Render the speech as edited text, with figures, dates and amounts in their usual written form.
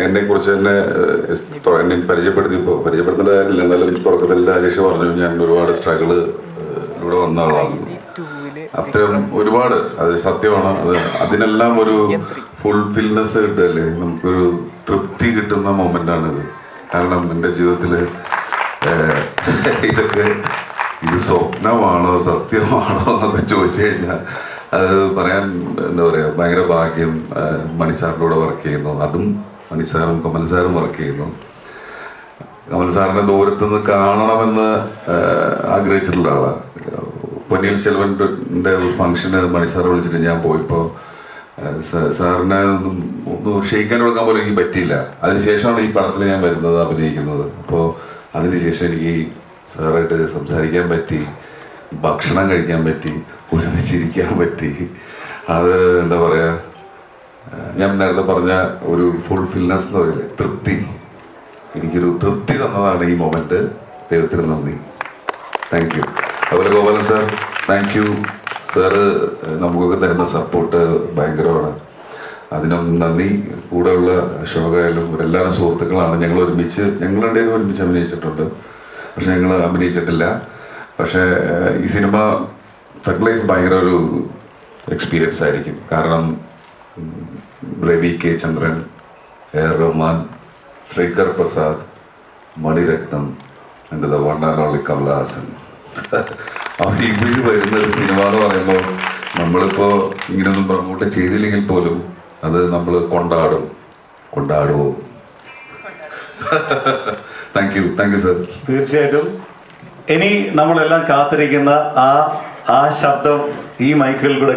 എന്നെ കുറിച്ച് തന്നെ എന്നെ പരിചയപ്പെടുത്തേണ്ട കാര്യമില്ല. എന്നാലും തുടക്കത്തിൽ രാജേഷ് പറഞ്ഞു ഞാൻ ഒരുപാട് സ്ട്രഗിളിലൂടെ വന്ന ആളാണ്. അത്തരം ഒരുപാട് അത് സത്യമാണ്. അതിനെല്ലാം ഒരു ഫുൾഫിൽനെസ് കിട്ടുകയല്ലേ, നമുക്കൊരു തൃപ്തി കിട്ടുന്ന മൊമെൻ്റാണിത്. കാരണം എൻ്റെ ജീവിതത്തിൽ ഇത് സ്വപ്നമാണോ സത്യമാണോ എന്നൊക്കെ ചോദിച്ചു കഴിഞ്ഞാൽ അത് പറയാൻ എന്താ പറയുക, ഭയങ്കര ഭാഗ്യം. മണിസാറിലൂടെ വർക്ക് ചെയ്യുന്നു, അതും മണിസാറും കമൽ സാറും വർക്ക് ചെയ്യുന്നു. കമൽ സാറിനെ ദൂരത്തുനിന്ന് കാണണമെന്ന് ആഗ്രഹിച്ചിട്ടുള്ള ആളാണ്. പൊന്നിയിൽ സെൽവൻ്റെ ഒരു ഫംഗ്ഷന് മണിസാറ് വിളിച്ചിട്ട് ഞാൻ പോയപ്പോൾ സാറിനെ ഒന്ന് ക്ഷയിക്കാൻ കൊടുക്കാൻ പോലും എനിക്ക് പറ്റിയില്ല. അതിനുശേഷമാണ് ഈ പടത്തിൽ ഞാൻ വരുന്നത്, അഭിനയിക്കുന്നത്. അപ്പോൾ അതിനുശേഷം എനിക്ക് സാറായിട്ട് സംസാരിക്കാൻ പറ്റി, ഭക്ഷണം കഴിക്കാൻ പറ്റി, ഒരുമിച്ചിരിക്കാൻ പറ്റി. അത് എന്താ പറയുക, ഞാൻ നേരത്തെ പറഞ്ഞ ഒരു ഫുൾഫിൽനെസ് എന്ന് പറയില്ലേ, തൃപ്തി. എനിക്കൊരു തൃപ്തി തന്നതാണ് ഈ മൊമെൻറ്റ്. ദൈവത്തിന് നന്ദി. Thank you. അതുപോലെ Gopalan sir, thank you sir. നമുക്കൊക്കെ തരുന്ന സപ്പോർട്ട് ഭയങ്കരമാണ്, അതിനും നന്ദി. കൂടെയുള്ള അശോകായാലും ഇവരെല്ലാവരും സുഹൃത്തുക്കളാണ്. ഞങ്ങളുടെ ഒരുമിച്ച് അഭിനയിച്ചിട്ടുണ്ട്, പക്ഷെ ഞങ്ങൾ അഭിനയിച്ചിട്ടില്ല. പക്ഷേ ഈ സിനിമ തഗ് ലൈഫ് ഭയങ്കര ഒരു എക്സ്പീരിയൻസ് ആയിരിക്കും. കാരണം Ravi K Chandran, A R Rahman, Sreekar Prasad, Maniratnam, എൻ്റെ the one and only Kamalahasan. അവർ ഇവർ വരുന്ന ഒരു സിനിമ എന്ന് പറയുമ്പോൾ നമ്മളിപ്പോൾ ഇങ്ങനെയൊന്നും പ്രൊമോട്ട് ചെയ്തില്ലെങ്കിൽ പോലും അത് നമ്മൾ കൊണ്ടാടുമോ. Thank you sir. തീർച്ചയായിട്ടും ഇനി നമ്മളെല്ലാം കാത്തിരിക്കുന്ന ആ ശബ്ദം ഈ മൈക്കുകളിൽ കൂടെ